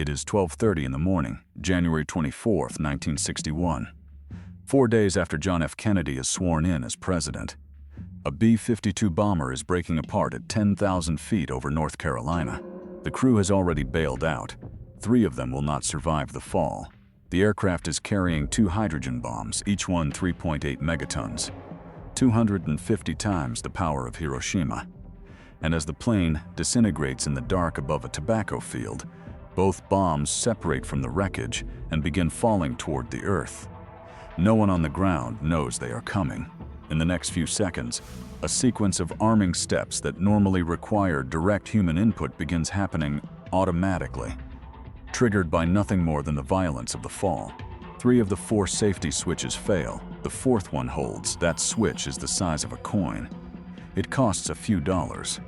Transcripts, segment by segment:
It is 12:30 in the morning, January 24, 1961. 4 days after John F. Kennedy is sworn in as president. A B-52 bomber is breaking apart at 10,000 feet over North Carolina. The crew has already bailed out. 3 of them will not survive the fall. The aircraft is carrying 2 hydrogen bombs, each one 3.8 megatons, 250 times the power of Hiroshima. And as the plane disintegrates in the dark above a tobacco field, both bombs separate from the wreckage and begin falling toward the earth. No one on the ground knows they are coming. In the next few seconds, a sequence of arming steps that normally require direct human input begins happening automatically, triggered by nothing more than the violence of the fall. 3 of the 4 safety switches fail. The 4th one holds. That switch is the size of a coin. It costs a few dollars.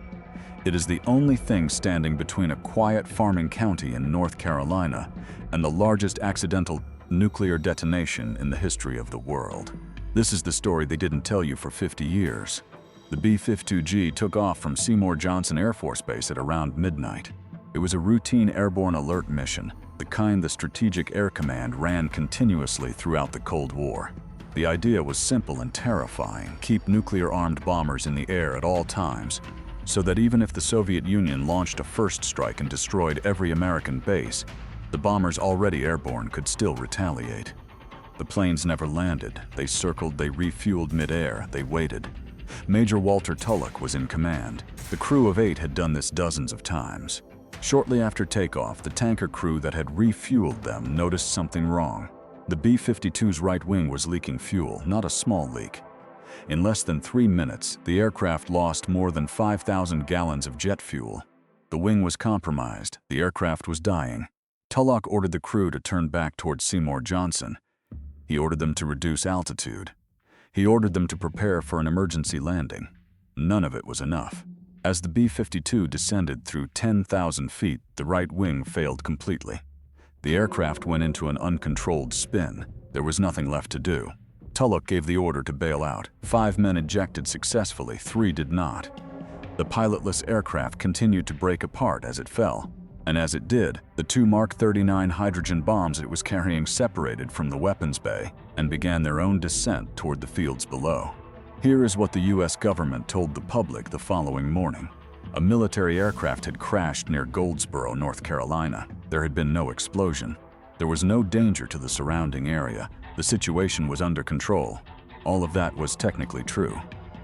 It is the only thing standing between a quiet farming county in North Carolina and the largest accidental nuclear detonation in the history of the world. This is the story they didn't tell you for 50 years. The B-52G took off from Seymour Johnson Air Force Base at around midnight. It was a routine airborne alert mission, the kind the Strategic Air Command ran continuously throughout the Cold War. The idea was simple and terrifying: keep nuclear-armed bombers in the air at all times, so that even if the Soviet Union launched a first strike and destroyed every American base, the bombers already airborne could still retaliate. The planes never landed. They circled, they refueled mid-air, they waited. Major Walter Tulloch was in command. The crew of 8 had done this dozens of times. Shortly after takeoff, the tanker crew that had refueled them noticed something wrong. The B-52's right wing was leaking fuel, not a small leak. In less than 3 minutes, the aircraft lost more than 5,000 gallons of jet fuel. The wing was compromised. The aircraft was dying. Tulloch ordered the crew to turn back towards Seymour Johnson. He ordered them to reduce altitude. He ordered them to prepare for an emergency landing. None of it was enough. As the B-52 descended through 10,000 feet, the right wing failed completely. The aircraft went into an uncontrolled spin. There was nothing left to do. Tulloch gave the order to bail out. 5 men ejected successfully, 3 did not. The pilotless aircraft continued to break apart as it fell. And as it did, the 2 Mark 39 hydrogen bombs it was carrying separated from the weapons bay and began their own descent toward the fields below. Here is what the U.S. government told the public the following morning. A military aircraft had crashed near Goldsboro, North Carolina. There had been no explosion. There was no danger to the surrounding area. The situation was under control. All of that was technically true.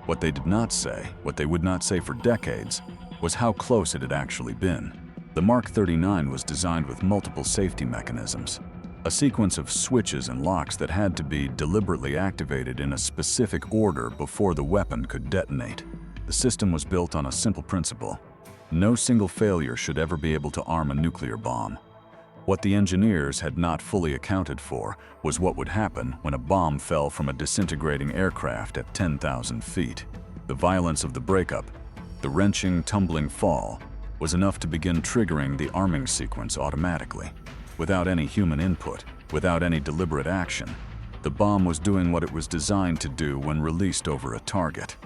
What they did not say, what they would not say for decades, was how close it had actually been. The Mark 39 was designed with multiple safety mechanisms, a sequence of switches and locks that had to be deliberately activated in a specific order before the weapon could detonate. The system was built on a simple principle: no single failure should ever be able to arm a nuclear bomb. What the engineers had not fully accounted for was what would happen when a bomb fell from a disintegrating aircraft at 10,000 feet. The violence of the breakup, the wrenching, tumbling fall, was enough to begin triggering the arming sequence automatically. Without any human input, without any deliberate action, the bomb was doing what it was designed to do when released over a target.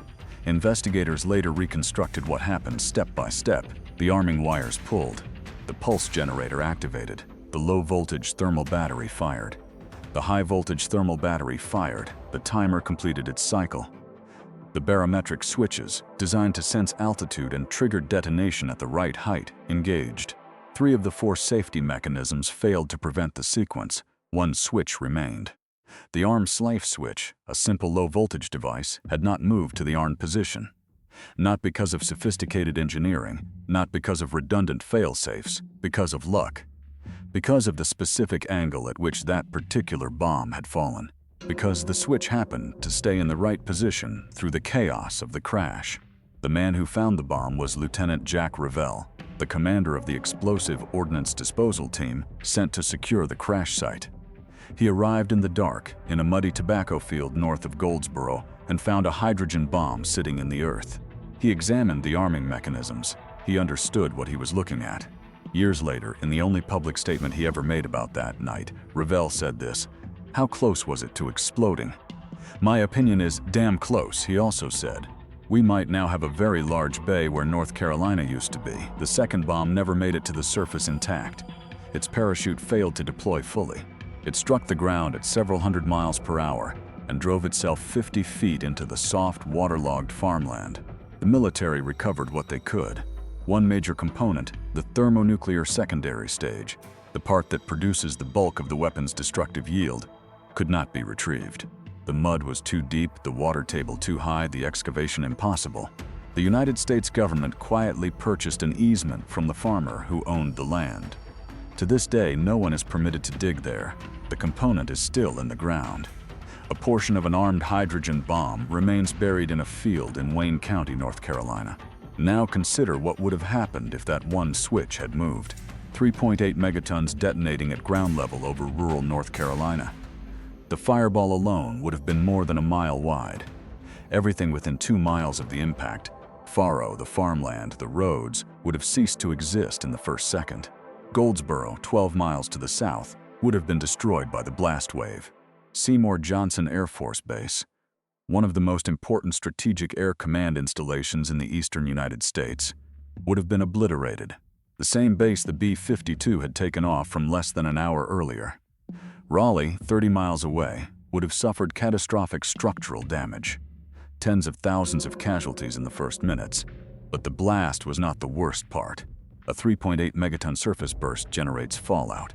Investigators later reconstructed what happened step by step. The arming wires pulled, the pulse generator activated, the low-voltage thermal battery fired. The high-voltage thermal battery fired, the timer completed its cycle. The barometric switches, designed to sense altitude and trigger detonation at the right height, engaged. 3 of the 4 safety mechanisms failed to prevent the sequence. 1 switch remained. The arm slave switch, a simple low-voltage device, had not moved to the armed position. Not because of sophisticated engineering, not because of redundant fail-safes, because of luck. Because of the specific angle at which that particular bomb had fallen. Because the switch happened to stay in the right position through the chaos of the crash. The man who found the bomb was Lieutenant Jack Revell, the commander of the Explosive Ordnance Disposal Team sent to secure the crash site. He arrived in the dark in a muddy tobacco field north of Goldsboro and found a hydrogen bomb sitting in the earth. He examined the arming mechanisms. He understood what he was looking at. Years later, in the only public statement he ever made about that night, Revell said this: "How close was it to exploding? My opinion is damn close," he also said. "We might now have a very large bay where North Carolina used to be. The second bomb never made it to the surface intact. Its parachute failed to deploy fully. It struck the ground at several hundred miles per hour and drove itself 50 feet into the soft, waterlogged farmland. The military recovered what they could. One major component, the thermonuclear secondary stage, the part that produces the bulk of the weapon's destructive yield, could not be retrieved. The mud was too deep, the water table too high, the excavation impossible. The United States government quietly purchased an easement from the farmer who owned the land. To this day, no one is permitted to dig there. The component is still in the ground. A portion of an armed hydrogen bomb remains buried in a field in Wayne County, North Carolina. Now consider what would have happened if that one switch had moved. 3.8 megatons detonating at ground level over rural North Carolina. The fireball alone would have been more than a mile wide. Everything within 2 miles of the impact, Faro, the farmland, the roads, would have ceased to exist in the first second. Goldsboro, 12 miles to the south, would have been destroyed by the blast wave. Seymour Johnson Air Force Base, one of the most important strategic air command installations in the eastern United States, would have been obliterated. The same base the B-52 had taken off from less than an hour earlier. Raleigh, 30 miles away, would have suffered catastrophic structural damage. Tens of thousands of casualties in the first minutes. But the blast was not the worst part. A 3.8 megaton surface burst generates fallout.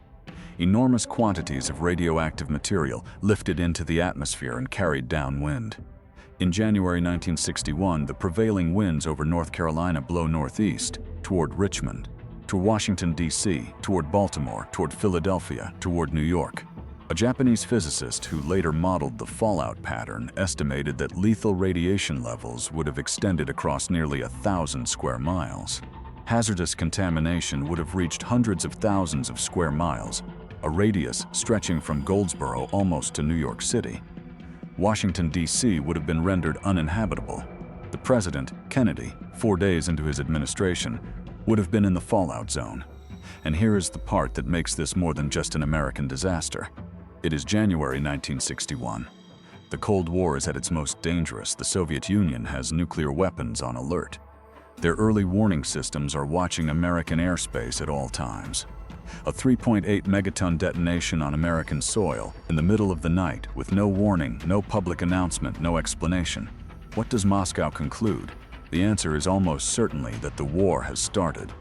Enormous quantities of radioactive material lifted into the atmosphere and carried downwind. In January 1961, the prevailing winds over North Carolina blow northeast, toward Richmond, to Washington, D.C., toward Baltimore, toward Philadelphia, toward New York. A Japanese physicist who later modeled the fallout pattern estimated that lethal radiation levels would have extended across nearly 1,000 square miles. Hazardous contamination would have reached hundreds of thousands of square miles, a radius stretching from Goldsboro almost to New York City. Washington, D.C. would have been rendered uninhabitable. The president, Kennedy, 4 days into his administration, would have been in the fallout zone. And here is the part that makes this more than just an American disaster. It is January 1961. The Cold War is at its most dangerous. The Soviet Union has nuclear weapons on alert. Their early warning systems are watching American airspace at all times. A 3.8 megaton detonation on American soil in the middle of the night with no warning, no public announcement, no explanation. What does Moscow conclude? The answer is almost certainly that the war has started,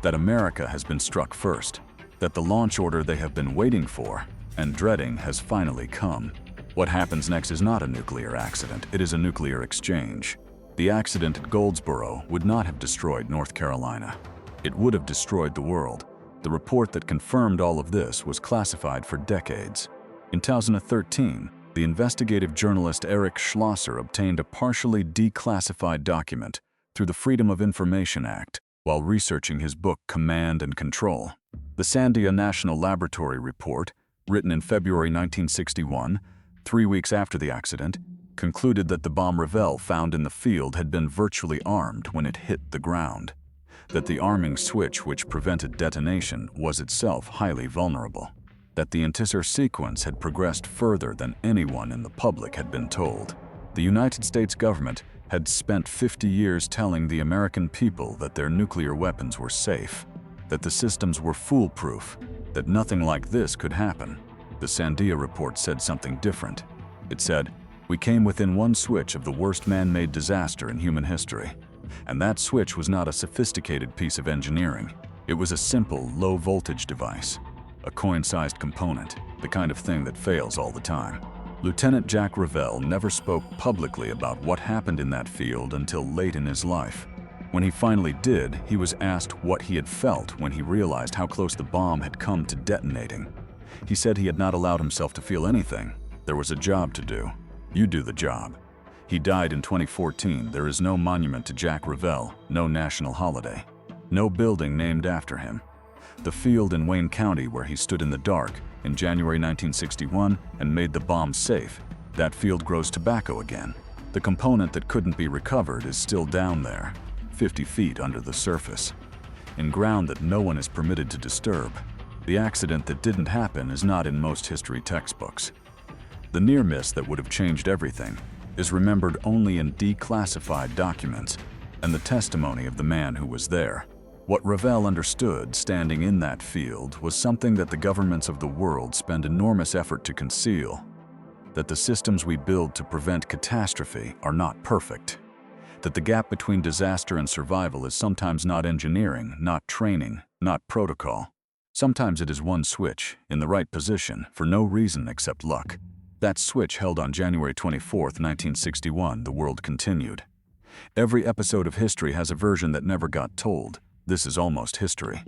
that America has been struck first, that the launch order they have been waiting for and dreading has finally come. What happens next is not a nuclear accident, it is a nuclear exchange. The accident at Goldsboro would not have destroyed North Carolina. It would have destroyed the world. The report that confirmed all of this was classified for decades. In 2013, the investigative journalist Eric Schlosser obtained a partially declassified document through the Freedom of Information Act while researching his book Command and Control. The Sandia National Laboratory report, written in February 1961, 3 weeks after the accident, concluded that the bomb Revell found in the field had been virtually armed when it hit the ground, that the arming switch which prevented detonation was itself highly vulnerable, that the entissor sequence had progressed further than anyone in the public had been told. The United States government had spent 50 years telling the American people that their nuclear weapons were safe, that the systems were foolproof, that nothing like this could happen. The Sandia report said something different. It said, "We came within one switch of the worst man-made disaster in human history. And that switch was not a sophisticated piece of engineering. It was a simple, low-voltage device, a coin-sized component, the kind of thing that fails all the time." Lieutenant Jack Revell never spoke publicly about what happened in that field until late in his life. When he finally did, he was asked what he had felt when he realized how close the bomb had come to detonating. He said he had not allowed himself to feel anything. There was a job to do. You do the job. He died in 2014. There is no monument to Jack Revell, no national holiday, no building named after him. The field in Wayne County where he stood in the dark in January 1961 and made the bomb safe, that field grows tobacco again. The component that couldn't be recovered is still down there, 50 feet under the surface, in ground that no one is permitted to disturb. The accident that didn't happen is not in most history textbooks. The near miss that would have changed everything is remembered only in declassified documents and the testimony of the man who was there. What Ravel understood standing in that field was something that the governments of the world spend enormous effort to conceal, that the systems we build to prevent catastrophe are not perfect, that the gap between disaster and survival is sometimes not engineering, not training, not protocol. Sometimes it is one switch, in the right position, for no reason except luck. That switch held on January 24, 1961, the world continued. Every episode of history has a version that never got told. This is almost history.